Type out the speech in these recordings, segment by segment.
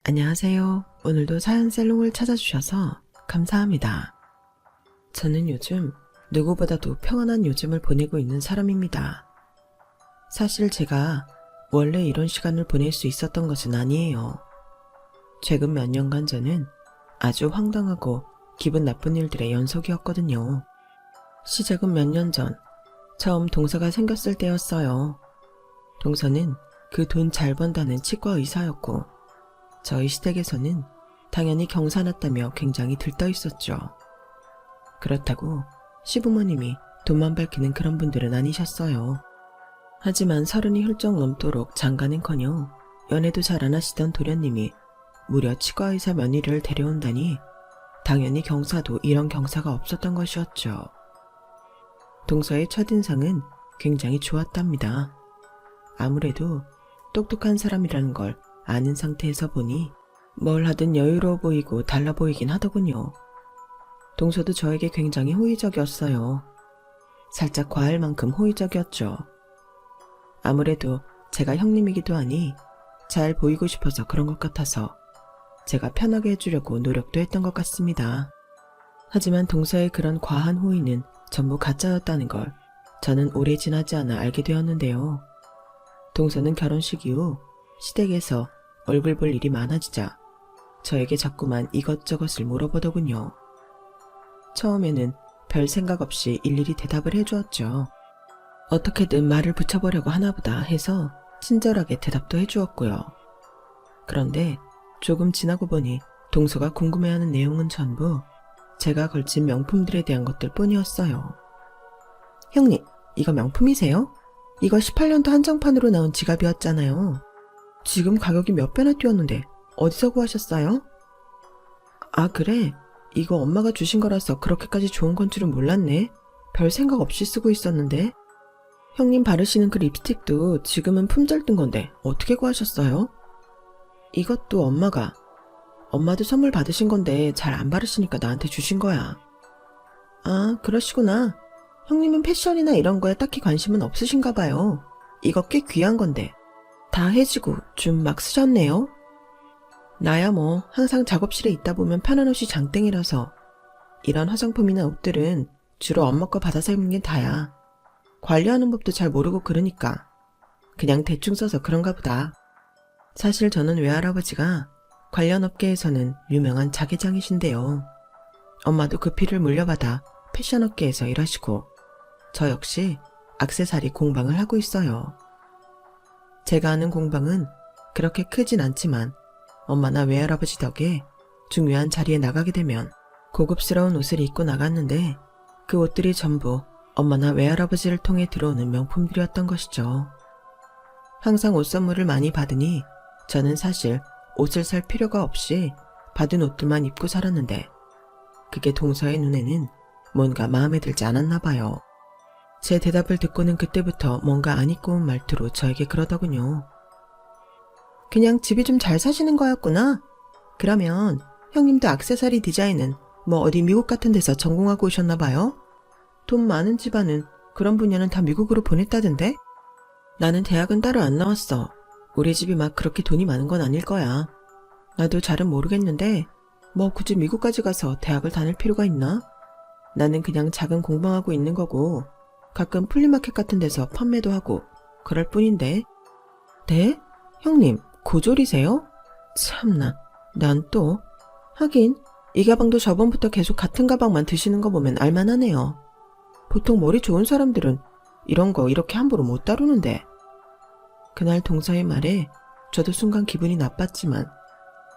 안녕하세요. 오늘도 사연살롱을 찾아주셔서 감사합니다. 저는 요즘 누구보다도 평안한 요즘을 보내고 있는 사람입니다. 사실 제가 원래 이런 시간을 보낼 수 있었던 것은 아니에요. 최근 몇 년간 저는 아주 황당하고 기분 나쁜 일들의 연속이었거든요. 시작은 몇 년 전, 처음 동서가 생겼을 때였어요. 동서는 그 돈 잘 번다는 치과 의사였고, 저희 시댁에서는 당연히 경사났다며 굉장히 들떠 있었죠. 그렇다고 시부모님이 돈만 밝히는 그런 분들은 아니셨어요. 하지만 30이 훌쩍 넘도록 장가는커녕 연애도 잘 안 하시던 도련님이 무려 치과의사 며느리를 데려온다니 당연히 경사도 이런 경사가 없었던 것이었죠. 동서의 첫인상은 굉장히 좋았답니다. 아무래도 똑똑한 사람이라는 걸 아는 상태에서 보니 뭘 하든 여유로워 보이고 달라 보이긴 하더군요. 동서도 저에게 굉장히 호의적이었어요. 살짝 과할 만큼 호의적이었죠. 아무래도 제가 형님이기도 하니 잘 보이고 싶어서 그런 것 같아서 제가 편하게 해주려고 노력도 했던 것 같습니다. 하지만 동서의 그런 과한 호의는 전부 가짜였다는 걸 저는 오래 지나지 않아 알게 되었는데요. 동서는 결혼식 이후 시댁에서 얼굴 볼 일이 많아지자 저에게 자꾸만 이것저것을 물어보더군요. 처음에는 별 생각 없이 일일이 대답을 해주었죠. 어떻게든 말을 붙여보려고 하나보다 해서 친절하게 대답도 해주었고요. 그런데 조금 지나고 보니 동서가 궁금해하는 내용은 전부 제가 걸친 명품들에 대한 것들 뿐이었어요. 형님, 이거 명품이세요? 이거 18년도 한정판으로 나온 지갑이었잖아요. 지금 가격이 몇 배나 뛰었는데 어디서 구하셨어요? 아, 그래? 이거 엄마가 주신 거라서 그렇게까지 좋은 건 줄은 몰랐네. 별 생각 없이 쓰고 있었는데. 형님 바르시는 그 립스틱도 지금은 품절 뜬 건데 어떻게 구하셨어요? 이것도 엄마도 선물 받으신 건데 잘 안 바르시니까 나한테 주신 거야. 아, 그러시구나. 형님은 패션이나 이런 거에 딱히 관심은 없으신가 봐요. 이거 꽤 귀한 건데. 다 해지고 좀 막 쓰셨네요. 나야 뭐 항상 작업실에 있다 보면 편한 옷이 장땡이라서 이런 화장품이나 옷들은 주로 엄마 거 받아서 입는 게 다야. 관리하는 법도 잘 모르고 그러니까 그냥 대충 써서 그런가 보다. 사실 저는 외할아버지가 관련 업계에서는 유명한 자개장이신데요. 엄마도 그 피를 물려받아 패션 업계에서 일하시고 저 역시 액세서리 공방을 하고 있어요. 제가 하는 공방은 그렇게 크진 않지만 엄마나 외할아버지 덕에 중요한 자리에 나가게 되면 고급스러운 옷을 입고 나갔는데 그 옷들이 전부 엄마나 외할아버지를 통해 들어오는 명품들이었던 것이죠. 항상 옷 선물을 많이 받으니 저는 사실 옷을 살 필요가 없이 받은 옷들만 입고 살았는데 그게 동서의 눈에는 뭔가 마음에 들지 않았나 봐요. 제 대답을 듣고는 그때부터 뭔가 안 입고 온 말투로 저에게 그러더군요. 그냥 집이 좀 잘 사시는 거였구나. 그러면 형님도 액세서리 디자인은 뭐 어디 미국 같은 데서 전공하고 오셨나 봐요? 돈 많은 집안은 그런 분야는 다 미국으로 보냈다던데? 나는 대학은 따로 안 나왔어. 우리 집이 막 그렇게 돈이 많은 건 아닐 거야. 나도 잘은 모르겠는데 뭐 굳이 미국까지 가서 대학을 다닐 필요가 있나? 나는 그냥 작은 공방하고 있는 거고 가끔 플리마켓 같은 데서 판매도 하고 그럴 뿐인데. 네? 형님 고졸이세요? 참나, 난 또. 하긴 이 가방도 저번부터 계속 같은 가방만 드시는 거 보면 알만하네요. 보통 머리 좋은 사람들은 이런 거 이렇게 함부로 못 다루는데. 그날 동서의 말에 저도 순간 기분이 나빴지만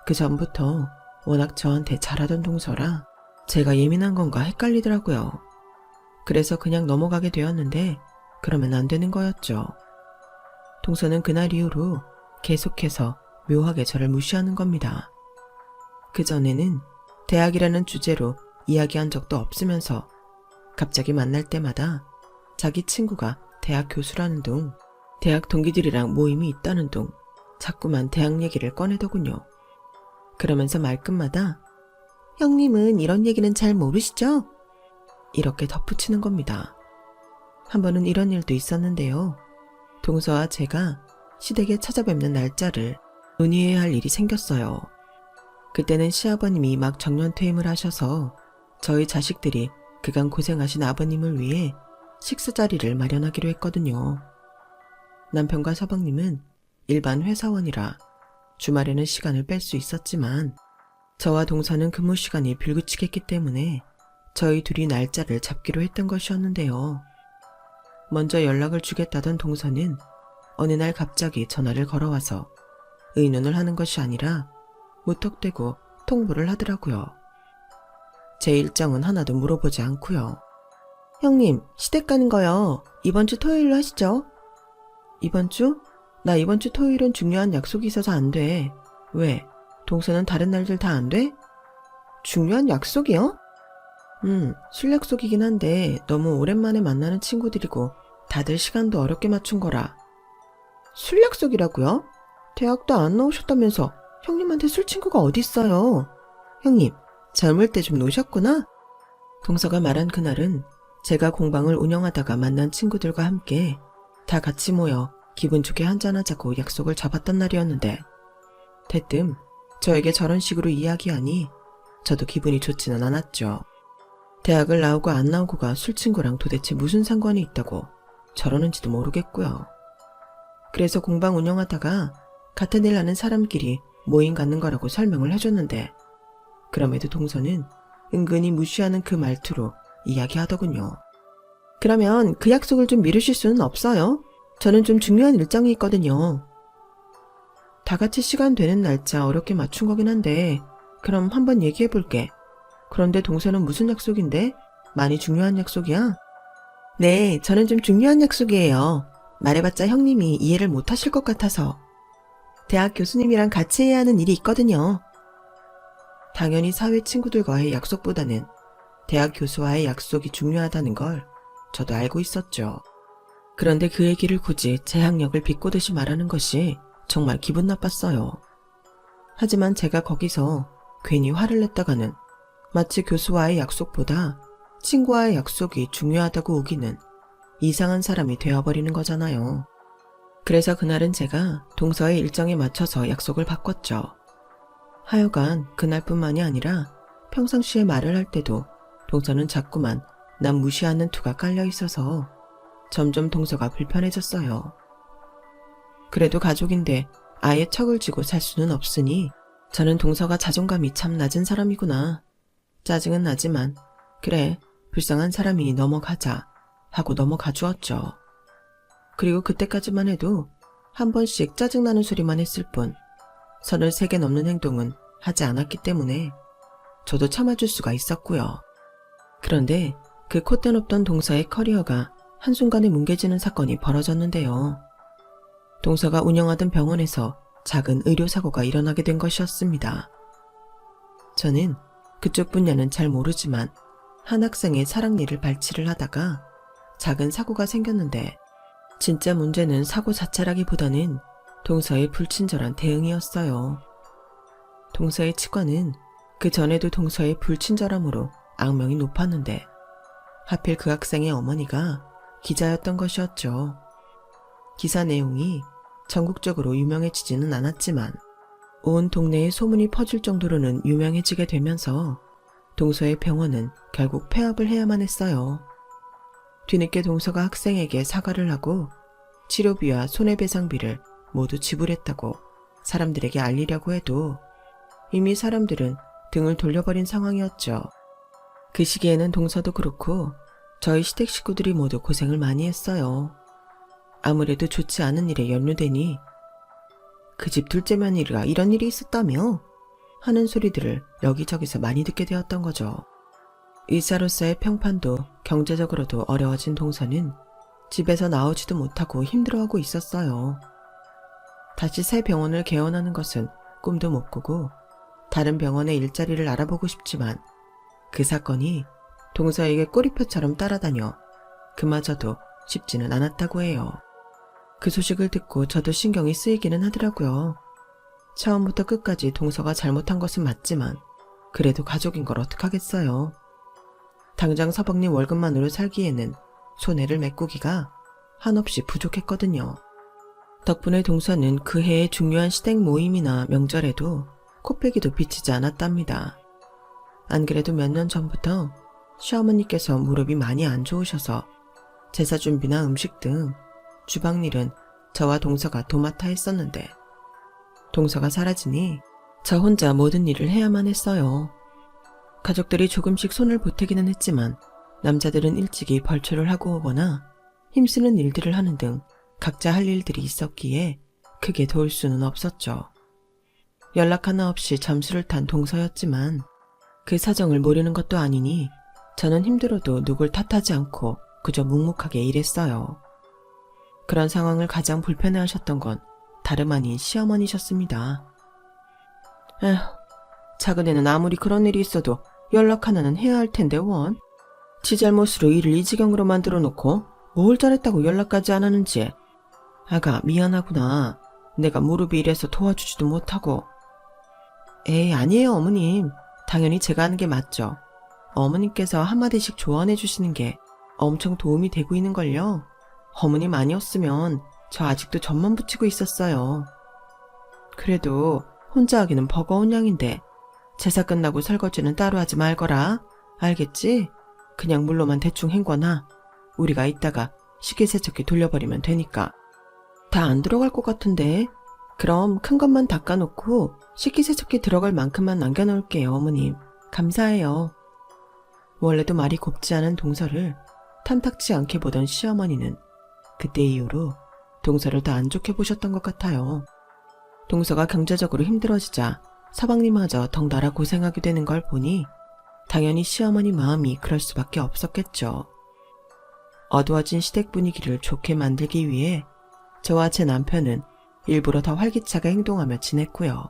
그 전부터 워낙 저한테 잘하던 동서라 제가 예민한 건가 헷갈리더라고요. 그래서 그냥 넘어가게 되었는데 그러면 안 되는 거였죠. 동서는 그날 이후로 계속해서 묘하게 저를 무시하는 겁니다. 그전에는 대학이라는 주제로 이야기한 적도 없으면서 갑자기 만날 때마다 자기 친구가 대학 교수라는 둥, 대학 동기들이랑 모임이 있다는 둥 자꾸만 대학 얘기를 꺼내더군요. 그러면서 말끝마다 형님은 이런 얘기는 잘 모르시죠? 이렇게 덧붙이는 겁니다. 한 번은 이런 일도 있었는데요. 동서와 제가 시댁에 찾아뵙는 날짜를 논의해야 할 일이 생겼어요. 그때는 시아버님이 막 정년퇴임을 하셔서 저희 자식들이 그간 고생하신 아버님을 위해 식사 자리를 마련하기로 했거든요. 남편과 서방님은 일반 회사원이라 주말에는 시간을 뺄 수 있었지만 저와 동서는 근무 시간이 불규칙했기 때문에 저희 둘이 날짜를 잡기로 했던 것이었는데요. 먼저 연락을 주겠다던 동서는 어느 날 갑자기 전화를 걸어와서 의논을 하는 것이 아니라 무턱대고 통보를 하더라고요. 제 일정은 하나도 물어보지 않고요. 형님, 시댁 가는 거요. 이번 주 토요일로 하시죠? 이번 주? 나 이번 주 토요일은 중요한 약속이 있어서 안 돼. 왜? 동서는 다른 날들 다 안 돼? 중요한 약속이요? 술 약속이긴 한데 너무 오랜만에 만나는 친구들이고 다들 시간도 어렵게 맞춘 거라. 술 약속이라고요? 대학도 안 나오셨다면서 형님한테 술 친구가 어딨어요? 형님, 젊을 때 좀 노셨구나? 동서가 말한 그날은 제가 공방을 운영하다가 만난 친구들과 함께 다 같이 모여 기분 좋게 한잔하자고 약속을 잡았던 날이었는데 대뜸 저에게 저런 식으로 이야기하니 저도 기분이 좋지는 않았죠. 대학을 나오고 안 나오고가 술 친구랑 도대체 무슨 상관이 있다고 저러는지도 모르겠고요. 그래서 공방 운영하다가 같은 일 하는 사람끼리 모임 갖는 거라고 설명을 해줬는데 그럼에도 동서는 은근히 무시하는 그 말투로 이야기하더군요. 그러면 그 약속을 좀 미루실 수는 없어요? 저는 좀 중요한 일정이 있거든요. 다 같이 시간 되는 날짜 어렵게 맞춘 거긴 한데 그럼 한번 얘기해 볼게. 그런데 동서는 무슨 약속인데? 많이 중요한 약속이야? 네, 저는 좀 중요한 약속이에요. 말해봤자 형님이 이해를 못 하실 것 같아서. 대학 교수님이랑 같이 해야 하는 일이 있거든요. 당연히 사회 친구들과의 약속보다는 대학 교수와의 약속이 중요하다는 걸 저도 알고 있었죠. 그런데 그 얘기를 굳이 제 학력을 비꼬듯이 말하는 것이 정말 기분 나빴어요. 하지만 제가 거기서 괜히 화를 냈다가는 마치 교수와의 약속보다 친구와의 약속이 중요하다고 우기는 이상한 사람이 되어버리는 거잖아요. 그래서 그날은 제가 동서의 일정에 맞춰서 약속을 바꿨죠. 하여간 그날뿐만이 아니라 평상시에 말을 할 때도 동서는 자꾸만 남 무시하는 투가 깔려 있어서 점점 동서가 불편해졌어요. 그래도 가족인데 아예 척을 쥐고 살 수는 없으니 저는 동서가 자존감이 참 낮은 사람이구나. 짜증은 나지만 그래, 불쌍한 사람이 넘어가자 하고 넘어가 주었죠. 그리고 그때까지만 해도 한 번씩 짜증나는 소리만 했을 뿐 33개 넘는 행동은 하지 않았기 때문에 저도 참아줄 수가 있었고요. 그런데 그 콧대 높던 동서의 커리어가 한순간에 뭉개지는 사건이 벌어졌는데요. 동서가 운영하던 병원에서 작은 의료사고가 일어나게 된 것이었습니다. 저는 그쪽 분야는 잘 모르지만 한 학생의 사랑니를 발치를 하다가 작은 사고가 생겼는데 진짜 문제는 사고 자체라기보다는 동서의 불친절한 대응이었어요. 동서의 치과는 그 전에도 동서의 불친절함으로 악명이 높았는데 하필 그 학생의 어머니가 기자였던 것이었죠. 기사 내용이 전국적으로 유명해지지는 않았지만 온 동네에 소문이 퍼질 정도로는 유명해지게 되면서 동서의 병원은 결국 폐업을 해야만 했어요. 뒤늦게 동서가 학생에게 사과를 하고 치료비와 손해배상비를 모두 지불했다고 사람들에게 알리려고 해도 이미 사람들은 등을 돌려버린 상황이었죠. 그 시기에는 동서도 그렇고 저희 시댁 식구들이 모두 고생을 많이 했어요. 아무래도 좋지 않은 일에 연루되니 그 집 둘째 며느리가 이런 일이 있었다며 하는 소리들을 여기저기서 많이 듣게 되었던 거죠. 의사로서의 평판도 경제적으로도 어려워진 동서는 집에서 나오지도 못하고 힘들어하고 있었어요. 다시 새 병원을 개원하는 것은 꿈도 못 꾸고 다른 병원의 일자리를 알아보고 싶지만 그 사건이 동서에게 꼬리표처럼 따라다녀 그마저도 쉽지는 않았다고 해요. 그 소식을 듣고 저도 신경이 쓰이기는 하더라고요. 처음부터 끝까지 동서가 잘못한 것은 맞지만 그래도 가족인 걸 어떡하겠어요. 당장 서방님 월급만으로 살기에는 손해를 메꾸기가 한없이 부족했거든요. 덕분에 동서는 그 해의 중요한 시댁 모임이나 명절에도 코빼기도 비치지 않았답니다. 안 그래도 몇 년 전부터 시어머니께서 무릎이 많이 안 좋으셔서 제사 준비나 음식 등 주방일은 저와 동서가 도맡아 했었는데 동서가 사라지니 저 혼자 모든 일을 해야만 했어요. 가족들이 조금씩 손을 보태기는 했지만 남자들은 일찍이 벌초를 하고 오거나 힘쓰는 일들을 하는 등 각자 할 일들이 있었기에 크게 도울 수는 없었죠. 연락 하나 없이 잠수를 탄 동서였지만 그 사정을 모르는 것도 아니니 저는 힘들어도 누굴 탓하지 않고 그저 묵묵하게 일했어요. 그런 상황을 가장 불편해하셨던 건 다름 아닌 시어머니셨습니다. 에휴, 작은 애는 아무리 그런 일이 있어도 연락 하나는 해야 할 텐데 원. 지 잘못으로 일을 이 지경으로 만들어 놓고 뭘 잘했다고 연락까지 안 하는지. 아가 미안하구나. 내가 무릎이 이래서 도와주지도 못하고. 에이 아니에요 어머님. 당연히 제가 하는 게 맞죠. 어머님께서 한마디씩 조언해 주시는 게 엄청 도움이 되고 있는걸요. 어머님 아니었으면 저 아직도 점만 붙이고 있었어요. 그래도 혼자 하기는 버거운 양인데 제사 끝나고 설거지는 따로 하지 말거라. 알겠지? 그냥 물로만 대충 헹궈놔. 우리가 이따가 식기세척기 돌려버리면 되니까. 다 안 들어갈 것 같은데. 그럼 큰 것만 닦아놓고 식기세척기 들어갈 만큼만 남겨놓을게요 어머님. 감사해요. 원래도 말이 곱지 않은 동서를 탐탁치 않게 보던 시어머니는 그때 이후로 동서를 더 안 좋게 보셨던 것 같아요. 동서가 경제적으로 힘들어지자 서방님마저 덩달아 고생하게 되는 걸 보니 당연히 시어머니 마음이 그럴 수밖에 없었겠죠. 어두워진 시댁 분위기를 좋게 만들기 위해 저와 제 남편은 일부러 더 활기차게 행동하며 지냈고요.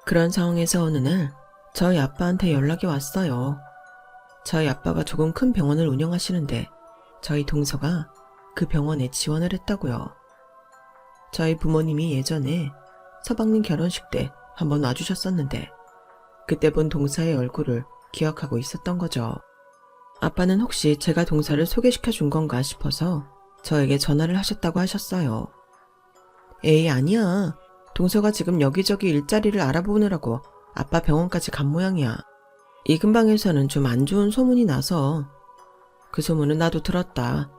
그런 상황에서 어느 날 저희 아빠한테 연락이 왔어요. 저희 아빠가 조금 큰 병원을 운영하시는데 저희 동서가 그 병원에 지원을 했다고요. 저희 부모님이 예전에 서방님 결혼식 때 한번 와주셨었는데 그때 본 동서의 얼굴을 기억하고 있었던 거죠. 아빠는 혹시 제가 동서를 소개시켜 준 건가 싶어서 저에게 전화를 하셨다고 하셨어요. 에이 아니야. 동서가 지금 여기저기 일자리를 알아보느라고 아빠 병원까지 간 모양이야. 이 근방에서는 좀 안 좋은 소문이 나서. 그 소문은 나도 들었다.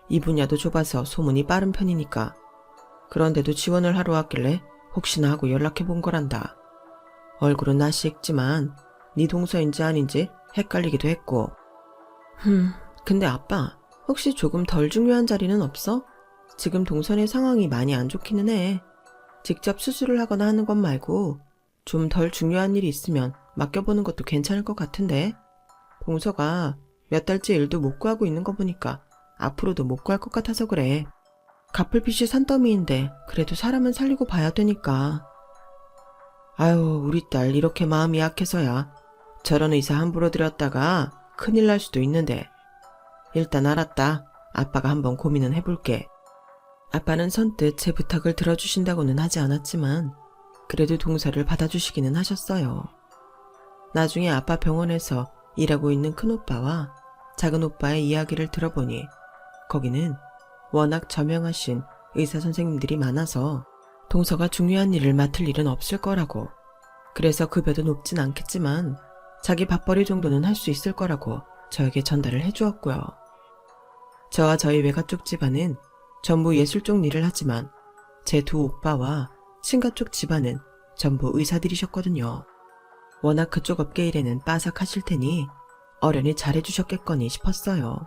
이 분야도 좁아서 소문이 빠른 편이니까. 그런데도 지원을 하러 왔길래 혹시나 하고 연락해 본 거란다. 얼굴은 낯이 익지만 네 동서인지 아닌지 헷갈리기도 했고. 근데 아빠 혹시 조금 덜 중요한 자리는 없어? 지금 동선의 상황이 많이 안 좋기는 해. 직접 수술을 하거나 하는 것 말고 좀 덜 중요한 일이 있으면 맡겨보는 것도 괜찮을 것 같은데. 동서가 몇 달째 일도 못 구하고 있는 거 보니까 앞으로도 못 구할 것 같아서 그래. 갚을 빚이 산더미인데 그래도 사람은 살리고 봐야 되니까. 아유 우리 딸 이렇게 마음이 약해서야 저런 의사 함부로 들였다가 큰일 날 수도 있는데. 일단 알았다. 아빠가 한번 고민은 해볼게. 아빠는 선뜻 제 부탁을 들어주신다고는 하지 않았지만 그래도 동서를 받아주시기는 하셨어요. 나중에 아빠 병원에서 일하고 있는 큰오빠와 작은오빠의 이야기를 들어보니 거기는 워낙 저명하신 의사 선생님들이 많아서 동서가 중요한 일을 맡을 일은 없을 거라고. 그래서 급여도 높진 않겠지만 자기 밥벌이 정도는 할 수 있을 거라고 저에게 전달을 해주었고요. 저와 저희 외가 쪽 집안은 전부 예술 쪽 일을 하지만 제 두 오빠와 친가 쪽 집안은 전부 의사들이셨거든요. 워낙 그쪽 업계 일에는 빠삭하실 테니 어련히 잘해주셨겠거니 싶었어요.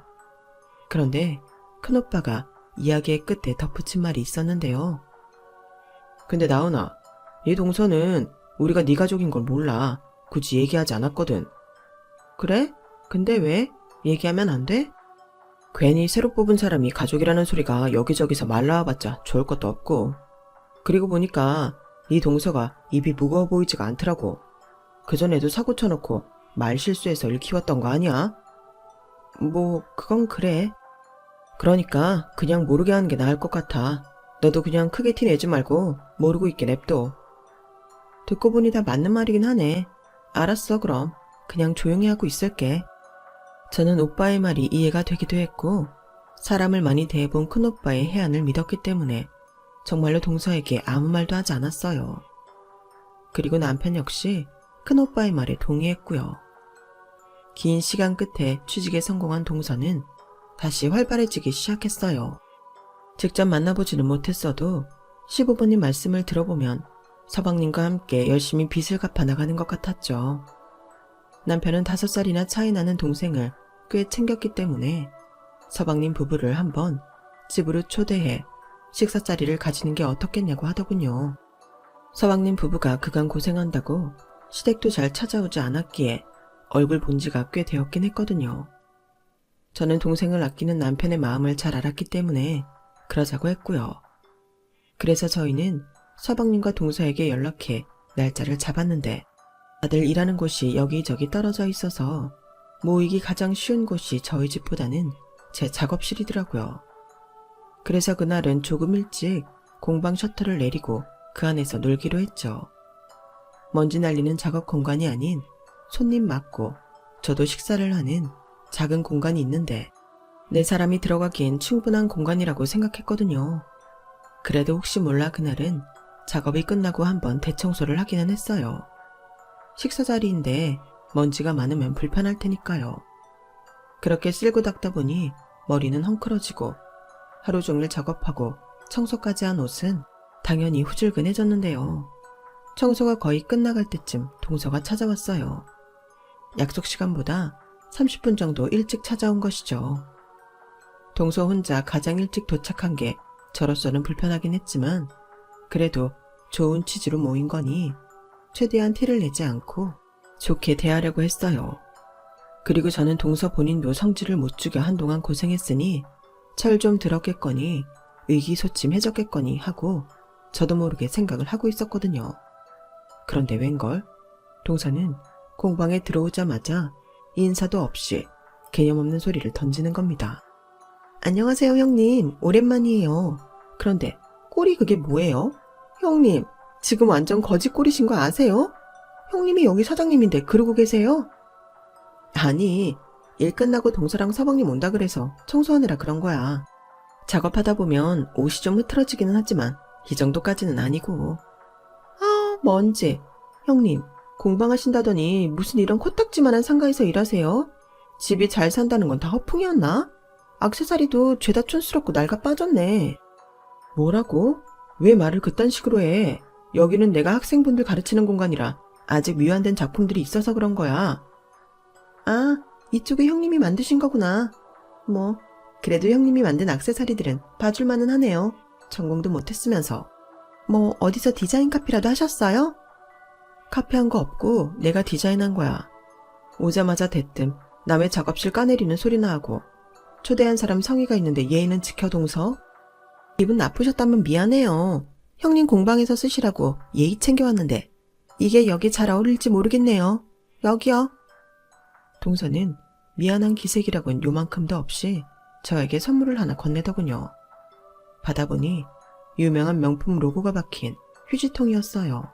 그런데 큰오빠가 이야기의 끝에 덧붙인 말이 있었는데요. 근데 나은아, 네 동서는 우리가 네 가족인 걸 몰라. 굳이 얘기하지 않았거든. 그래? 근데 왜? 얘기하면 안 돼? 괜히 새로 뽑은 사람이 가족이라는 소리가 여기저기서 말 나와봤자 좋을 것도 없고. 그리고 보니까 네 동서가 입이 무거워 보이지가 않더라고. 그전에도 사고 쳐놓고 말 실수해서 일 키웠던 거 아니야? 뭐 그건 그래. 그러니까 그냥 모르게 하는 게 나을 것 같아. 너도 그냥 크게 티 내지 말고 모르고 있게 냅둬. 듣고 보니 다 맞는 말이긴 하네. 알았어 그럼. 그냥 조용히 하고 있을게. 저는 오빠의 말이 이해가 되기도 했고 사람을 많이 대해본 큰오빠의 해안을 믿었기 때문에 정말로 동서에게 아무 말도 하지 않았어요. 그리고 남편 역시 큰오빠의 말에 동의했고요. 긴 시간 끝에 취직에 성공한 동서는 다시 활발해지기 시작했어요. 직접 만나보지는 못했어도 시부모님 말씀을 들어보면 서방님과 함께 열심히 빚을 갚아 나가는 것 같았죠. 남편은 5살이나 차이 나는 동생을 꽤 챙겼기 때문에 서방님 부부를 한번 집으로 초대해 식사 자리를 가지는 게 어떻겠냐고 하더군요. 서방님 부부가 그간 고생한다고 시댁도 잘 찾아오지 않았기에 얼굴 본 지가 꽤 되었긴 했거든요. 저는 동생을 아끼는 남편의 마음을 잘 알았기 때문에 그러자고 했고요. 그래서 저희는 서방님과 동서에게 연락해 날짜를 잡았는데 다들 일하는 곳이 여기저기 떨어져 있어서 모이기 가장 쉬운 곳이 저희 집보다는 제 작업실이더라고요. 그래서 그날은 조금 일찍 공방 셔터를 내리고 그 안에서 놀기로 했죠. 먼지 날리는 작업 공간이 아닌 손님 맞고 저도 식사를 하는 작은 공간이 있는데 4사람이 들어가기엔 충분한 공간이라고 생각했거든요. 그래도 혹시 몰라 그날은 작업이 끝나고 한번 대청소를 하기는 했어요. 식사 자리인데 먼지가 많으면 불편할 테니까요. 그렇게 쓸고 닦다 보니 머리는 헝클어지고 하루 종일 작업하고 청소까지 한 옷은 당연히 후줄근해졌는데요. 청소가 거의 끝나갈 때쯤 동서가 찾아왔어요. 약속 시간보다 30분 정도 일찍 찾아온 것이죠. 동서 혼자 가장 일찍 도착한 게 저로서는 불편하긴 했지만 그래도 좋은 취지로 모인 거니 최대한 티를 내지 않고 좋게 대하려고 했어요. 그리고 저는 동서 본인도 성질을 못 죽여 한동안 고생했으니 철 좀 들었겠거니 의기소침해졌겠거니 하고 저도 모르게 생각을 하고 있었거든요. 그런데 웬걸? 동서는 공방에 들어오자마자 인사도 없이 개념 없는 소리를 던지는 겁니다. 안녕하세요 형님, 오랜만이에요. 그런데 꼴이 그게 뭐예요? 형님, 지금 완전 거지 꼴이신 거 아세요? 형님이 여기 사장님인데 그러고 계세요? 아니, 일 끝나고 동서랑 서방님 온다 그래서 청소하느라 그런 거야. 작업하다 보면 옷이 좀 흐트러지기는 하지만 이 정도까지는 아니고. 아, 먼지. 형님, 공방하신다더니 무슨 이런 코딱지만한 상가에서 일하세요? 집이 잘 산다는 건 다 허풍이었나? 액세서리도 죄다 촌스럽고 낡아 빠졌네. 뭐라고? 왜 말을 그딴 식으로 해? 여기는 내가 학생분들 가르치는 공간이라 아직 미완된 작품들이 있어서 그런 거야. 아, 이쪽에 형님이 만드신 거구나. 뭐, 그래도 형님이 만든 액세서리들은 봐줄만은 하네요. 전공도 못했으면서. 뭐 어디서 디자인 카피라도 하셨어요? 카피한 거 없고 내가 디자인한 거야. 오자마자 대뜸 남의 작업실 까내리는 소리나 하고 초대한 사람 성의가 있는데 예의는 지켜 동서? 기분 나쁘셨다면 미안해요. 형님 공방에서 쓰시라고 예의 챙겨왔는데 이게 여기 잘 어울릴지 모르겠네요. 여기요. 동서는 미안한 기색이라곤 요만큼도 없이 저에게 선물을 하나 건네더군요. 받아보니 유명한 명품 로고가 박힌 휴지통이었어요.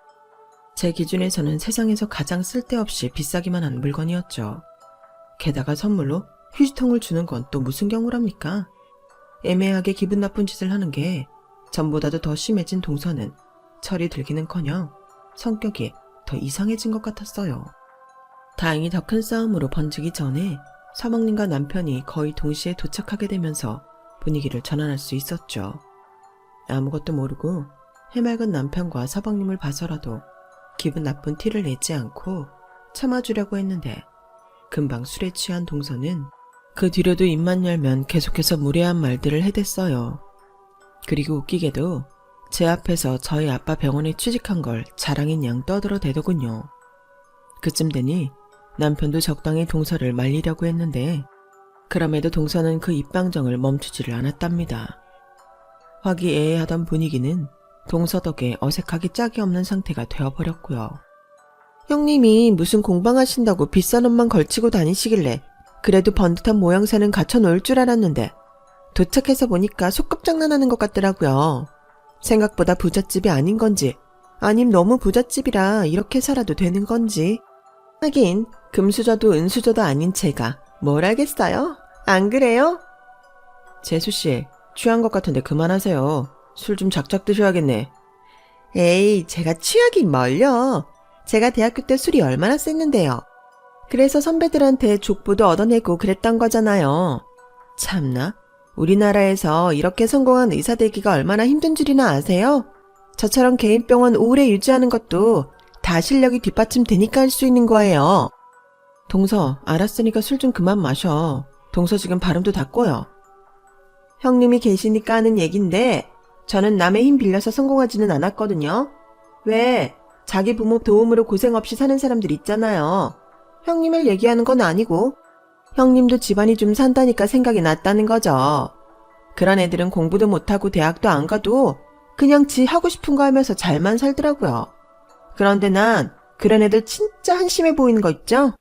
제 기준에서는 세상에서 가장 쓸데없이 비싸기만 한 물건이었죠. 게다가 선물로 휴지통을 주는 건 또 무슨 경우랍니까? 애매하게 기분 나쁜 짓을 하는 게 전보다도 더 심해진 동서는 철이 들기는커녕 성격이 더 이상해진 것 같았어요. 다행히 더 큰 싸움으로 번지기 전에 서방님과 남편이 거의 동시에 도착하게 되면서 분위기를 전환할 수 있었죠. 아무것도 모르고 해맑은 남편과 서방님을 봐서라도 기분 나쁜 티를 내지 않고 참아주려고 했는데 금방 술에 취한 동서는 그 뒤로도 입만 열면 계속해서 무례한 말들을 해댔어요. 그리고 웃기게도 제 앞에서 저희 아빠 병원에 취직한 걸 자랑인 양 떠들어대더군요. 그쯤 되니 남편도 적당히 동서를 말리려고 했는데 그럼에도 동서는 그 입방정을 멈추지를 않았답니다. 화기애애하던 분위기는 동서 덕에 어색하기 짝이 없는 상태가 되어버렸고요. 형님이 무슨 공방하신다고 비싼 옷만 걸치고 다니시길래 그래도 번듯한 모양새는 갖춰놓을 줄 알았는데 도착해서 보니까 속꿉장난하는 것 같더라고요. 생각보다 부잣집이 아닌 건지 아님 너무 부잣집이라 이렇게 살아도 되는 건지. 하긴 금수저도 은수저도 아닌 제가 뭘 알겠어요? 안 그래요? 재수씨, 취한 것 같은데 그만하세요. 술 좀 작작 드셔야겠네. 에이, 제가 취하긴 뭘요. 제가 대학교 때 술이 얼마나 셌는데요. 그래서 선배들한테 족보도 얻어내고 그랬던 거잖아요. 참나, 우리나라에서 이렇게 성공한 의사 되기가 얼마나 힘든 줄이나 아세요? 저처럼 개인 병원 오래 유지하는 것도 다 실력이 뒷받침되니까 할 수 있는 거예요. 동서, 알았으니까 술 좀 그만 마셔. 동서 지금 발음도 다 꼬여. 형님이 계시니까 하는 얘긴데 저는 남의 힘 빌려서 성공하지는 않았거든요. 왜? 자기 부모 도움으로 고생 없이 사는 사람들 있잖아요. 형님을 얘기하는 건 아니고 형님도 집안이 좀 산다니까 생각이 났다는 거죠. 그런 애들은 공부도 못하고 대학도 안 가도 그냥 지 하고 싶은 거 하면서 잘만 살더라고요. 그런데 난 그런 애들 진짜 한심해 보이는 거 있죠?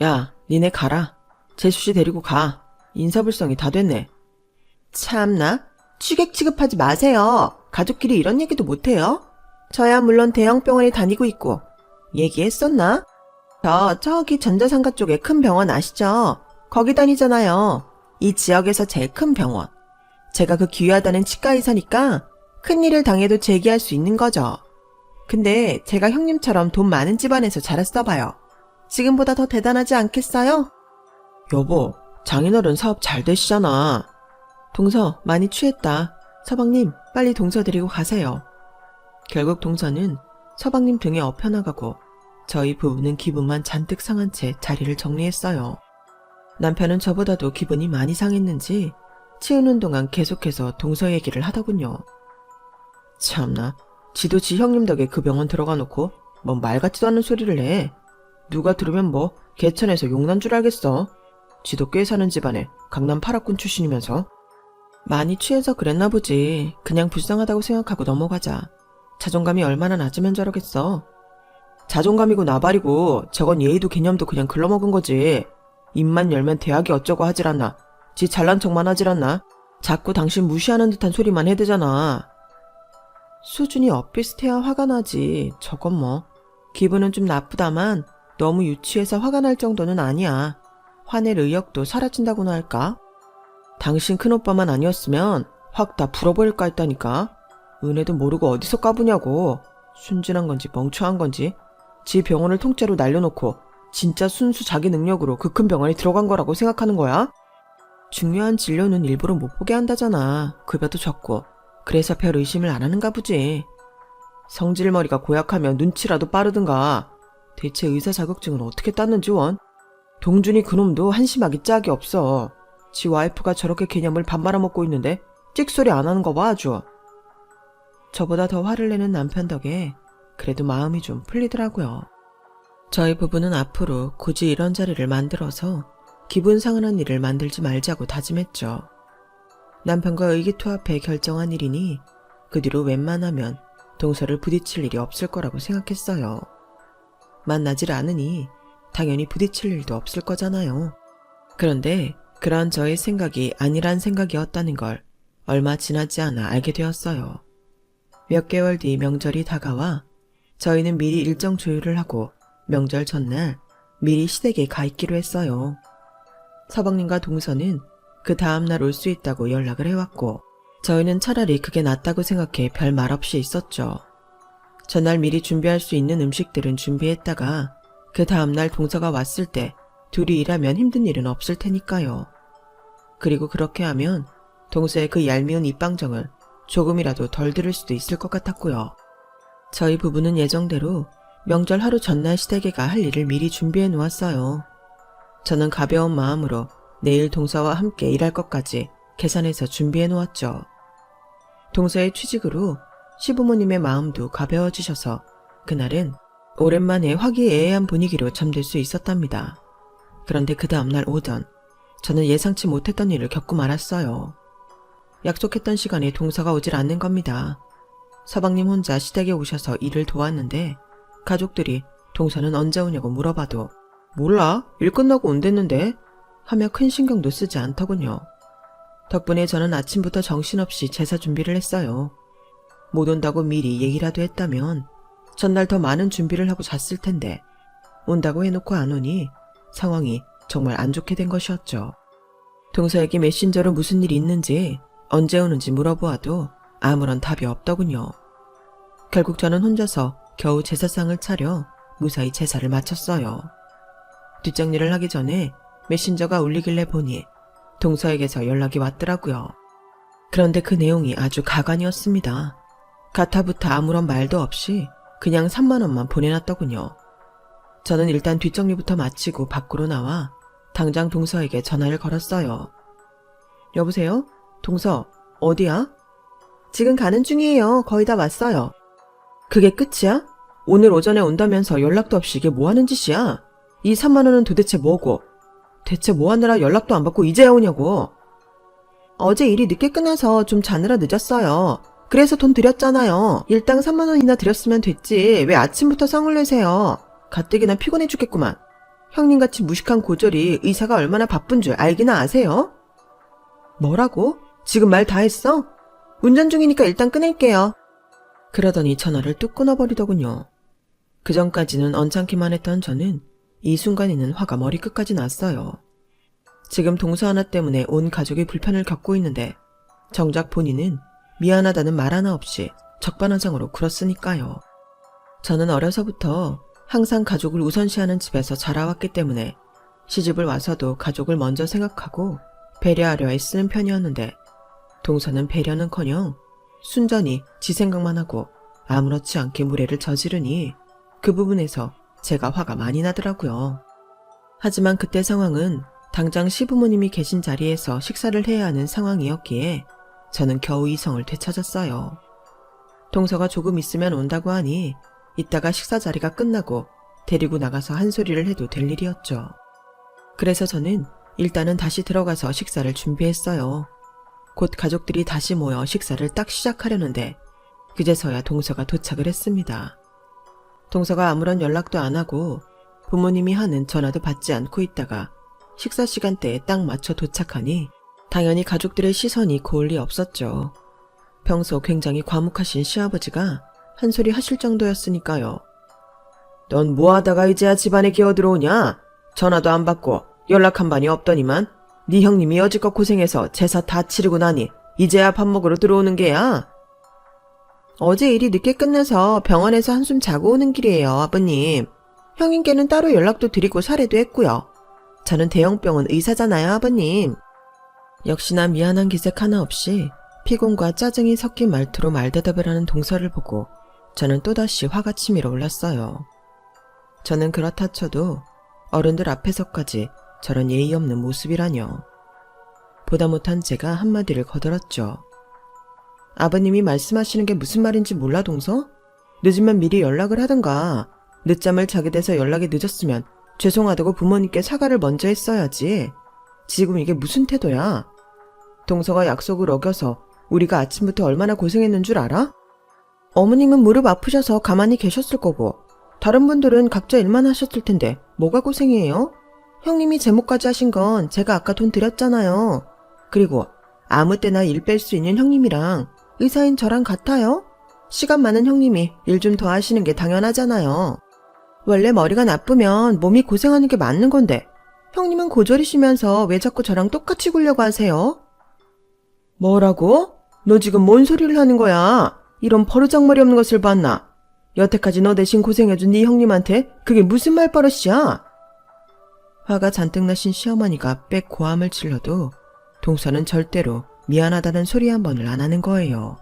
야, 니네 가라. 재수씨 데리고 가. 인사불성이 다 됐네. 참나, 취객 취급하지 마세요. 가족끼리 이런 얘기도 못해요? 저야 물론 대형 병원에 다니고 있고. 얘기했었나? 저기 전자상가 쪽에 큰 병원 아시죠? 거기 다니잖아요. 이 지역에서 제일 큰 병원. 제가 그 귀하다는 치과의사니까 큰일을 당해도 제기할 수 있는 거죠. 근데 제가 형님처럼 돈 많은 집안에서 자랐어 봐요. 지금보다 더 대단하지 않겠어요? 여보, 장인어른 사업 잘 되시잖아. 동서, 많이 취했다. 서방님, 빨리 동서 데리고 가세요. 결국 동서는 서방님 등에 엎혀나가고 저희 부부는 기분만 잔뜩 상한 채 자리를 정리했어요. 남편은 저보다도 기분이 많이 상했는지 치우는 동안 계속해서 동서 얘기를 하더군요. 참나, 지도 지 형님 덕에 그 병원 들어가 놓고 뭔 말 같지도 않은 소리를 해. 누가 들으면 뭐 개천에서 용난 줄 알겠어. 지도 꽤 사는 집안에 강남 8학군 출신이면서. 많이 취해서 그랬나 보지. 그냥 불쌍하다고 생각하고 넘어가자. 자존감이 얼마나 낮으면 저러겠어. 자존감이고 나발이고 저건 예의도 개념도 그냥 글러먹은 거지. 입만 열면 대학이 어쩌고 하질 않나. 지 잘난 척만 하질 않나. 자꾸 당신 무시하는 듯한 소리만 해대잖아. 수준이 엇비슷해야 화가 나지. 저건 뭐. 기분은 좀 나쁘다만 너무 유치해서 화가 날 정도는 아니야. 화낼 의욕도 사라진다고나 할까? 당신 큰오빠만 아니었으면 확 다 불어버릴까 했다니까. 은혜도 모르고 어디서 까부냐고. 순진한 건지 멍청한 건지. 지 병원을 통째로 날려놓고 진짜 순수 자기 능력으로 그 큰 병원에 들어간 거라고 생각하는 거야? 중요한 진료는 일부러 못 보게 한다잖아. 급여도 적고. 그래서 별 의심을 안 하는가 보지. 성질머리가 고약하면 눈치라도 빠르든가. 대체 의사 자격증은 어떻게 땄는지 원? 동준이 그놈도 한심하기 짝이 없어. 지 와이프가 저렇게 개념을 밥 말아먹고 있는데 찍소리 안 하는 거 봐 아주. 저보다 더 화를 내는 남편 덕에 그래도 마음이 좀 풀리더라고요. 저희 부부는 앞으로 굳이 이런 자리를 만들어서 기분 상하는 일을 만들지 말자고 다짐했죠. 남편과 의기투합해 결정한 일이니 그 뒤로 웬만하면 동서를 부딪힐 일이 없을 거라고 생각했어요. 만나질 않으니 당연히 부딪힐 일도 없을 거잖아요. 그런데 그런 저의 생각이 아니란 생각이었다는 걸 얼마 지나지 않아 알게 되었어요. 몇 개월 뒤 명절이 다가와 저희는 미리 일정 조율을 하고 명절 전날 미리 시댁에 가 있기로 했어요. 서방님과 동서는 그 다음날 올 수 있다고 연락을 해왔고 저희는 차라리 그게 낫다고 생각해 별 말 없이 있었죠. 전날 미리 준비할 수 있는 음식들은 준비했다가 그 다음날 동서가 왔을 때 둘이 일하면 힘든 일은 없을 테니까요. 그리고 그렇게 하면 동서의 그 얄미운 입방정을 조금이라도 덜 들을 수도 있을 것 같았고요. 저희 부부는 예정대로 명절 하루 전날 시댁에 가 할 일을 미리 준비해 놓았어요. 저는 가벼운 마음으로 내일 동서와 함께 일할 것까지 계산해서 준비해 놓았죠. 동서의 취직으로 시부모님의 마음도 가벼워지셔서 그날은 오랜만에 화기애애한 분위기로 잠들 수 있었답니다. 그런데 그 다음날 오전 저는 예상치 못했던 일을 겪고 말았어요. 약속했던 시간에 동서가 오질 않는 겁니다. 서방님 혼자 시댁에 오셔서 일을 도왔는데 가족들이 동서는 언제 오냐고 물어봐도 몰라, 일 끝나고 온댔는데 하며 큰 신경도 쓰지 않더군요. 덕분에 저는 아침부터 정신없이 제사 준비를 했어요. 못 온다고 미리 얘기라도 했다면 전날 더 많은 준비를 하고 잤을 텐데 온다고 해놓고 안 오니 상황이 정말 안 좋게 된 것이었죠. 동서에게 메신저로 무슨 일이 있는지 언제 오는지 물어보아도 아무런 답이 없더군요. 결국 저는 혼자서 겨우 제사상을 차려 무사히 제사를 마쳤어요. 뒷정리를 하기 전에 메신저가 울리길래 보니 동서에게서 연락이 왔더라고요. 그런데 그 내용이 아주 가관이었습니다. 가타부타 아무런 말도 없이 그냥 3만 원만 보내놨더군요. 저는 일단 뒷정리부터 마치고 밖으로 나와 당장 동서에게 전화를 걸었어요. 여보세요? 동서, 어디야? 지금 가는 중이에요. 거의 다 왔어요. 그게 끝이야? 오늘 오전에 온다면서 연락도 없이 이게 뭐 하는 짓이야? 이 3만 원은 도대체 뭐고? 대체 뭐 하느라 연락도 안 받고 이제야 오냐고? 어제 일이 늦게 끝나서 좀 자느라 늦었어요. 그래서 돈 드렸잖아요. 일당 3만 원이나 드렸으면 됐지. 왜 아침부터 성을 내세요? 가뜩이나 피곤해 죽겠구만. 형님같이 무식한 고졸이 의사가 얼마나 바쁜 줄 알기나 아세요? 뭐라고? 지금 말 다 했어? 운전 중이니까 일단 끊을게요. 그러더니 전화를 뚝 끊어버리더군요. 그전까지는 언짢기만 했던 저는 이 순간에는 화가 머리끝까지 났어요. 지금 동서 하나 때문에 온 가족이 불편을 겪고 있는데 정작 본인은 미안하다는 말 하나 없이 적반하장으로 굴었으니까요. 저는 어려서부터 항상 가족을 우선시하는 집에서 자라왔기 때문에 시집을 와서도 가족을 먼저 생각하고 배려하려 애쓰는 편이었는데 동서는 배려는커녕 순전히 지 생각만 하고 아무렇지 않게 무례를 저지르니 그 부분에서 제가 화가 많이 나더라고요. 하지만 그때 상황은 당장 시부모님이 계신 자리에서 식사를 해야 하는 상황이었기에 저는 겨우 이성을 되찾았어요. 동서가 조금 있으면 온다고 하니 이따가 식사 자리가 끝나고 데리고 나가서 한 소리를 해도 될 일이었죠. 그래서 저는 일단은 다시 들어가서 식사를 준비했어요. 곧 가족들이 다시 모여 식사를 딱 시작하려는데 그제서야 동서가 도착을 했습니다. 동서가 아무런 연락도 안 하고 부모님이 하는 전화도 받지 않고 있다가 식사 시간대에 딱 맞춰 도착하니 당연히 가족들의 시선이 고을 리 없었죠. 평소 굉장히 과묵하신 시아버지가 한 소리 하실 정도였으니까요. 넌 뭐하다가 이제야 집안에 기어들어오냐? 전화도 안 받고 연락 한 반이 없더니만 네 형님이 여지껏 고생해서 제사 다 치르고 나니 이제야 밥 먹으러 들어오는 게야? 어제 일이 늦게 끝나서 병원에서 한숨 자고 오는 길이에요, 아버님. 형님께는 따로 연락도 드리고 사례도 했고요. 저는 대형병원 의사잖아요, 아버님. 역시나 미안한 기색 하나 없이 피곤과 짜증이 섞인 말투로 말대답을 하는 동서를 보고 저는 또다시 화가 치밀어 올랐어요. 저는 그렇다 쳐도 어른들 앞에서까지 저런 예의 없는 모습이라뇨. 보다 못한 제가 한마디를 거들었죠. 아버님이 말씀하시는 게 무슨 말인지 몰라, 동서? 늦으면 미리 연락을 하든가. 늦잠을 자게 돼서 연락이 늦었으면 죄송하다고 부모님께 사과를 먼저 했어야지. 지금 이게 무슨 태도야? 동서가 약속을 어겨서 우리가 아침부터 얼마나 고생했는 줄 알아? 어머님은 무릎 아프셔서 가만히 계셨을 거고 다른 분들은 각자 일만 하셨을 텐데 뭐가 고생이에요? 형님이 제목까지 하신 건 제가 아까 돈 드렸잖아요. 그리고 아무 때나 일 뺄 수 있는 형님이랑 의사인 저랑 같아요? 시간 많은 형님이 일 좀 더 하시는 게 당연하잖아요. 원래 머리가 나쁘면 몸이 고생하는 게 맞는 건데 형님은 고졸이시면서 왜 자꾸 저랑 똑같이 굴려고 하세요? 뭐라고? 너 지금 뭔 소리를 하는 거야? 이런 버르장머리 없는 것을 봤나? 여태까지 너 대신 고생해준 네 형님한테 그게 무슨 말버릇이야? 화가 잔뜩 나신 시어머니가 빽 고함을 질러도 동서는 절대로 미안하다는 소리 한 번을 안 하는 거예요.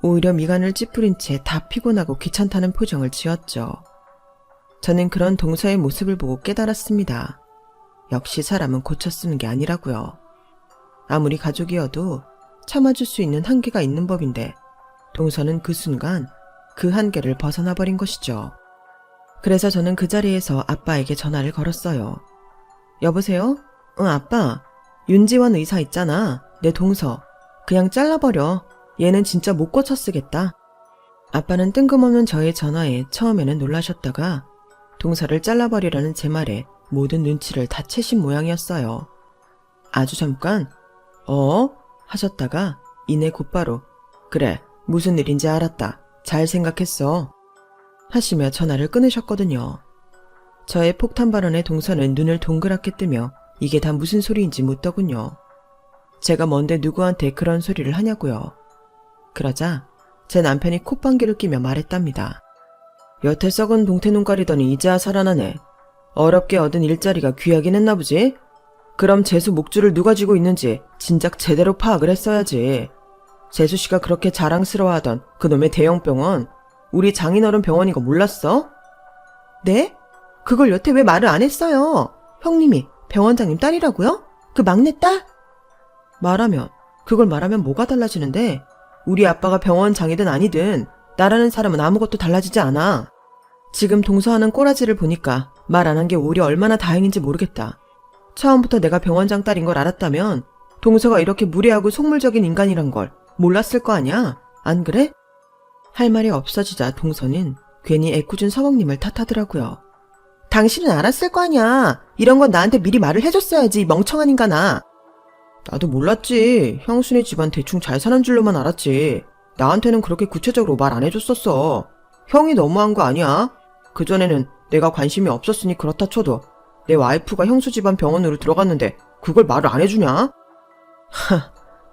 오히려 미간을 찌푸린 채 다 피곤하고 귀찮다는 표정을 지었죠. 저는 그런 동서의 모습을 보고 깨달았습니다. 역시 사람은 고쳐 쓰는 게 아니라고요. 아무리 가족이어도 참아줄 수 있는 한계가 있는 법인데 동서는 그 순간 그 한계를 벗어나 버린 것이죠. 그래서 저는 그 자리에서 아빠에게 전화를 걸었어요. 여보세요? 응, 아빠. 윤지원 의사 있잖아. 내 동서. 그냥 잘라버려. 얘는 진짜 못 고쳐 쓰겠다. 아빠는 뜬금없는 저의 전화에 처음에는 놀라셨다가 동서를 잘라버리라는 제 말에 모든 눈치를 다 채신 모양이었어요. 아주 잠깐 하셨다가 이내 곧바로 그래, 무슨 일인지 알았다. 잘 생각했어. 하시며 전화를 끊으셨거든요. 저의 폭탄 발언에 동서는 눈을 동그랗게 뜨며 이게 다 무슨 소리인지 묻더군요. 제가 뭔데 누구한테 그런 소리를 하냐고요. 그러자 제 남편이 콧방귀를 끼며 말했답니다. 여태 썩은 동태 눈깔이더니 이제야 살아나네. 어렵게 얻은 일자리가 귀하긴 했나 보지? 그럼 재수 목줄을 누가 쥐고 있는지 진작 제대로 파악을 했어야지. 재수씨가 그렇게 자랑스러워하던 그놈의 대형병원, 우리 장인어른 병원인 거 몰랐어? 네? 그걸 여태 왜 말을 안 했어요? 형님이 병원장님 딸이라고요? 그 막내딸? 그걸 말하면 뭐가 달라지는데? 우리 아빠가 병원장이든 아니든 나라는 사람은 아무것도 달라지지 않아. 지금 동서하는 꼬라지를 보니까 말 안 한 게 오히려 얼마나 다행인지 모르겠다. 처음부터 내가 병원장 딸인 걸 알았다면 동서가 이렇게 무례하고 속물적인 인간이란 걸 몰랐을 거 아니야? 안 그래? 할 말이 없어지자 동서는 괜히 애꿎은 서방님을 탓하더라고요. 당신은 알았을 거 아니야. 이런 건 나한테 미리 말을 해줬어야지, 멍청한 인간아. 나도 몰랐지. 형수네 집안 대충 잘 사는 줄로만 알았지. 나한테는 그렇게 구체적으로 말 안 해줬었어. 형이 너무한 거 아니야? 그전에는 내가 관심이 없었으니 그렇다 쳐도 내 와이프가 형수 집안 병원으로 들어갔는데 그걸 말을 안 해주냐?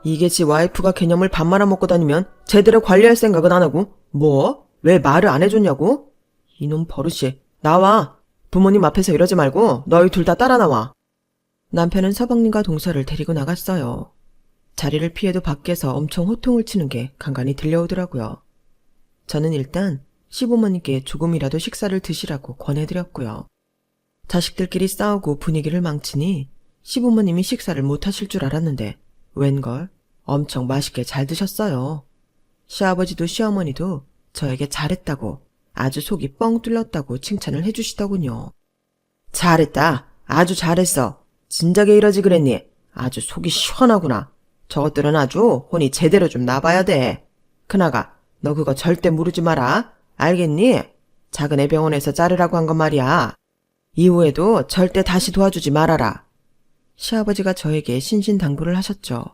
이게 지 와이프가 개념을 밥 말아먹고 다니면 제대로 관리할 생각은 안 하고 뭐? 왜 말을 안 해줬냐고? 이놈 버릇이. 나와. 부모님 앞에서 이러지 말고 너희 둘 다 따라 나와. 남편은 서방님과 동서를 데리고 나갔어요. 자리를 피해도 밖에서 엄청 호통을 치는 게 간간히 들려오더라고요. 저는 일단 시부모님께 조금이라도 식사를 드시라고 권해드렸고요. 자식들끼리 싸우고 분위기를 망치니 시부모님이 식사를 못 하실 줄 알았는데 웬걸 엄청 맛있게 잘 드셨어요. 시아버지도 시어머니도 저에게 잘했다고 아주 속이 뻥 뚫렸다고 칭찬을 해주시더군요. 잘했다. 아주 잘했어. 진작에 이러지 그랬니? 아주 속이 시원하구나. 저것들은 아주 혼이 제대로 좀 나봐야 돼. 그나가 너 그거 절대 무르지 마라. 알겠니? 작은 애 병원에서 자르라고 한 건 말이야. 이후에도 절대 다시 도와주지 말아라. 시아버지가 저에게 신신당부를 하셨죠.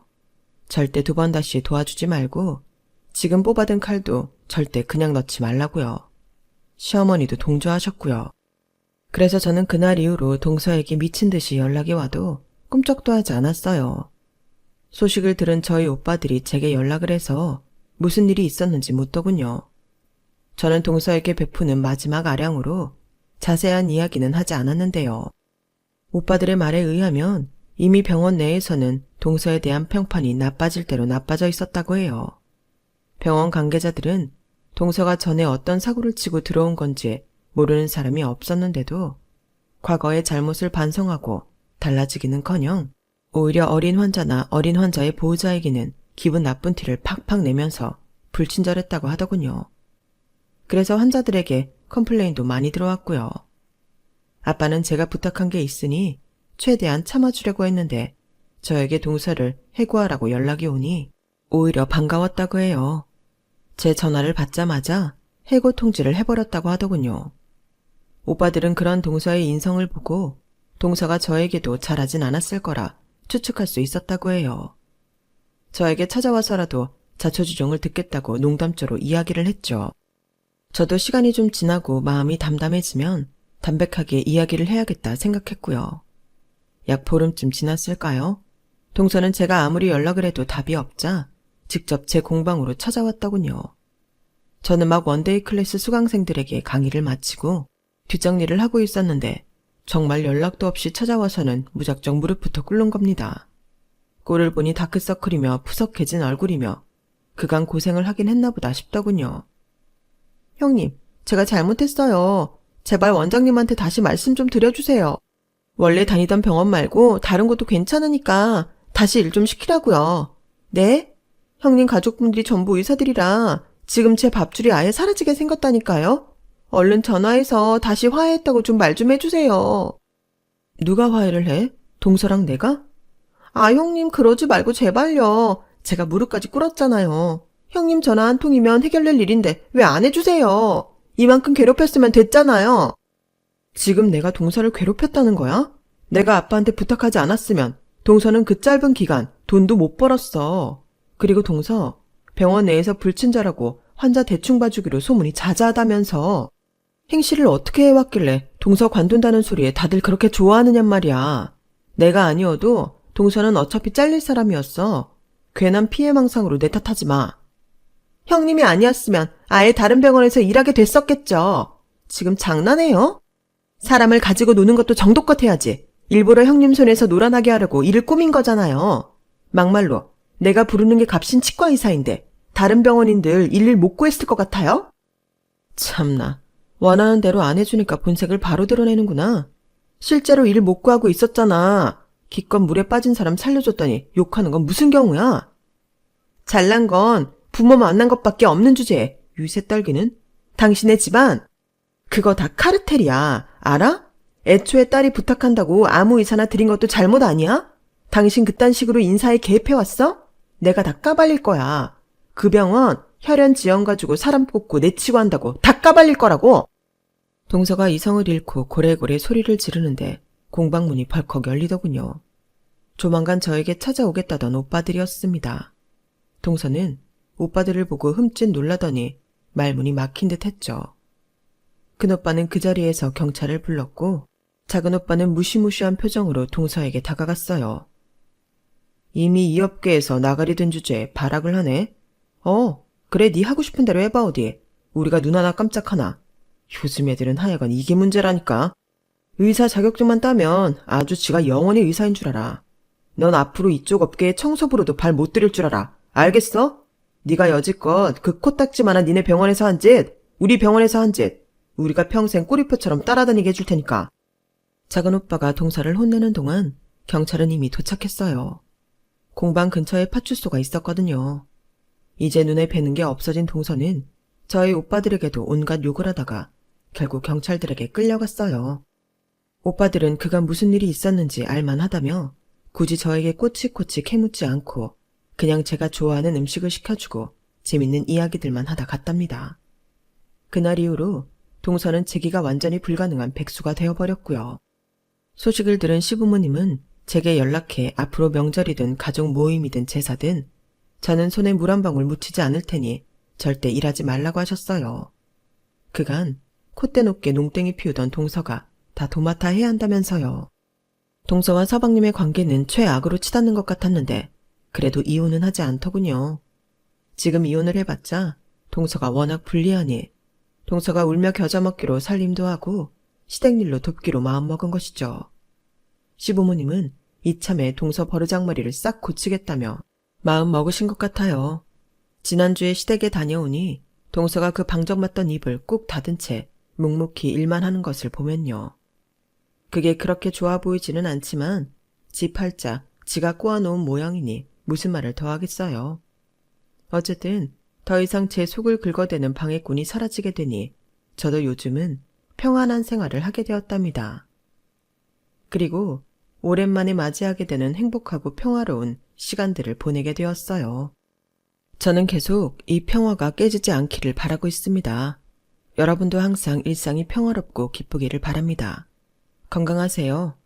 절대 두 번 다시 도와주지 말고 지금 뽑아든 칼도 절대 그냥 넣지 말라고요. 시어머니도 동조하셨고요. 그래서 저는 그날 이후로 동서에게 미친 듯이 연락이 와도 꿈쩍도 하지 않았어요. 소식을 들은 저희 오빠들이 제게 연락을 해서 무슨 일이 있었는지 묻더군요. 저는 동서에게 베푸는 마지막 아량으로 자세한 이야기는 하지 않았는데요. 오빠들의 말에 의하면 이미 병원 내에서는 동서에 대한 평판이 나빠질 대로 나빠져 있었다고 해요. 병원 관계자들은 동서가 전에 어떤 사고를 치고 들어온 건지 모르는 사람이 없었는데도 과거의 잘못을 반성하고 달라지기는커녕 오히려 어린 환자나 어린 환자의 보호자에게는 기분 나쁜 티를 팍팍 내면서 불친절했다고 하더군요. 그래서 환자들에게 컴플레인도 많이 들어왔고요. 아빠는 제가 부탁한 게 있으니 최대한 참아주려고 했는데 저에게 동서를 해고하라고 연락이 오니 오히려 반가웠다고 해요. 제 전화를 받자마자 해고 통지를 해버렸다고 하더군요. 오빠들은 그런 동서의 인성을 보고 동서가 저에게도 잘하진 않았을 거라 추측할 수 있었다고 해요. 저에게 찾아와서라도 자초지종을 듣겠다고 농담조로 이야기를 했죠. 저도 시간이 좀 지나고 마음이 담담해지면 담백하게 이야기를 해야겠다 생각했고요. 약 보름쯤 지났을까요? 동서는 제가 아무리 연락을 해도 답이 없자 직접 제 공방으로 찾아왔더군요. 저는 막 원데이 클래스 수강생들에게 강의를 마치고 뒷정리를 하고 있었는데 정말 연락도 없이 찾아와서는 무작정 무릎부터 꿇는 겁니다. 꼴을 보니 다크서클이며 푸석해진 얼굴이며 그간 고생을 하긴 했나 보다 싶더군요. 형님, 제가 잘못했어요. 제발 원장님한테 다시 말씀 좀 드려주세요. 원래 다니던 병원 말고 다른 곳도 괜찮으니까 다시 일 좀 시키라고요. 네? 형님 가족분들이 전부 의사들이라 지금 제 밥줄이 아예 사라지게 생겼다니까요. 얼른 전화해서 다시 화해했다고 좀 말 좀 해주세요. 누가 화해를 해? 동서랑 내가? 아, 형님 그러지 말고 제발요. 제가 무릎까지 꿇었잖아요. 형님 전화 한 통이면 해결될 일인데 왜 안 해주세요? 이만큼 괴롭혔으면 됐잖아요. 지금 내가 동서를 괴롭혔다는 거야? 내가 아빠한테 부탁하지 않았으면 동서는 그 짧은 기간 돈도 못 벌었어. 그리고 동서 병원 내에서 불친절하고 환자 대충 봐주기로 소문이 자자하다면서 행실을 어떻게 해왔길래 동서 관둔다는 소리에 다들 그렇게 좋아하느냔 말이야. 내가 아니어도 동서는 어차피 잘릴 사람이었어. 괜한 피해망상으로 내 탓하지 마. 형님이 아니었으면 아예 다른 병원에서 일하게 됐었겠죠. 지금 장난해요? 사람을 가지고 노는 것도 정도껏 해야지. 일부러 형님 손에서 놀아나게 하려고 일을 꾸민 거잖아요. 막말로 내가 부르는 게 값인 치과 의사인데 다른 병원인들 일일 못 구했을 것 같아요? 참나, 원하는 대로 안 해주니까 본색을 바로 드러내는구나. 실제로 일 못 구하고 있었잖아. 기껏 물에 빠진 사람 살려줬더니 욕하는 건 무슨 경우야? 잘난 건 부모 만난 것밖에 없는 주제에 유세 떨기는 당신의 집안 그거 다 카르텔이야. 알아? 애초에 딸이 부탁한다고 아무 의사나 드린 것도 잘못 아니야? 당신 그딴 식으로 인사에 개입해왔어? 내가 다 까발릴 거야. 그 병원 혈연 지원 가지고 사람 뽑고 내치고 한다고 다 까발릴 거라고. 동서가 이성을 잃고 고래고래 소리를 지르는데 공방문이 벌컥 열리더군요. 조만간 저에게 찾아오겠다던 오빠들이었습니다. 동서는 오빠들을 보고 흠칫 놀라더니 말문이 막힌 듯 했죠. 큰 오빠는 그 자리에서 경찰을 불렀고 작은 오빠는 무시무시한 표정으로 동서에게 다가갔어요. 이미 이 업계에서 나가리 된 주제에 발악을 하네. 그래 네 하고 싶은 대로 해봐 어디. 우리가 눈 하나 깜짝 하나. 요즘 애들은 하여간 이게 문제라니까. 의사 자격증만 따면 아주 지가 영원히 의사인 줄 알아. 넌 앞으로 이쪽 업계에 청소부로도 발 못 들일 줄 알아. 알겠어? 네가 여지껏 그 코딱지만한 니네 병원에서 한 짓, 우리 병원에서 한 짓, 우리가 평생 꼬리표처럼 따라다니게 해줄 테니까. 작은 오빠가 동서를 혼내는 동안 경찰은 이미 도착했어요. 공방 근처에 파출소가 있었거든요. 이제 눈에 뵈는 게 없어진 동서는 저희 오빠들에게도 온갖 욕을 하다가 결국 경찰들에게 끌려갔어요. 오빠들은 그간 무슨 일이 있었는지 알만하다며 굳이 저에게 꼬치꼬치 캐묻지 않고 그냥 제가 좋아하는 음식을 시켜주고 재밌는 이야기들만 하다 갔답니다. 그날 이후로 동서는 제기가 완전히 불가능한 백수가 되어버렸고요. 소식을 들은 시부모님은 제게 연락해 앞으로 명절이든 가족 모임이든 제사든 저는 손에 물 한 방울 묻히지 않을 테니 절대 일하지 말라고 하셨어요. 그간 콧대 높게 농땡이 피우던 동서가 다 도맡아 해야 한다면서요. 동서와 서방님의 관계는 최악으로 치닫는 것 같았는데 그래도 이혼은 하지 않더군요. 지금 이혼을 해봤자 동서가 워낙 불리하니 동서가 울며 겨자 먹기로 살림도 하고 시댁일로 돕기로 마음먹은 것이죠. 시부모님은 이참에 동서 버르장머리를 싹 고치겠다며 마음 먹으신 것 같아요. 지난주에 시댁에 다녀오니 동서가 그 방정맞던 입을 꾹 닫은 채 묵묵히 일만 하는 것을 보면요. 그게 그렇게 좋아 보이지는 않지만 지 팔자 지가 꼬아놓은 모양이니 무슨 말을 더 하겠어요. 어쨌든 더 이상 제 속을 긁어대는 방해꾼이 사라지게 되니 저도 요즘은 평안한 생활을 하게 되었답니다. 그리고 오랜만에 맞이하게 되는 행복하고 평화로운 시간들을 보내게 되었어요. 저는 계속 이 평화가 깨지지 않기를 바라고 있습니다. 여러분도 항상 일상이 평화롭고 기쁘기를 바랍니다. 건강하세요.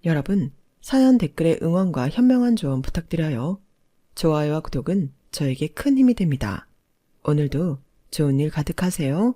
여러분, 사연 댓글에 응원과 현명한 조언 부탁드려요. 좋아요와 구독은 저에게 큰 힘이 됩니다. 오늘도 좋은 일 가득하세요.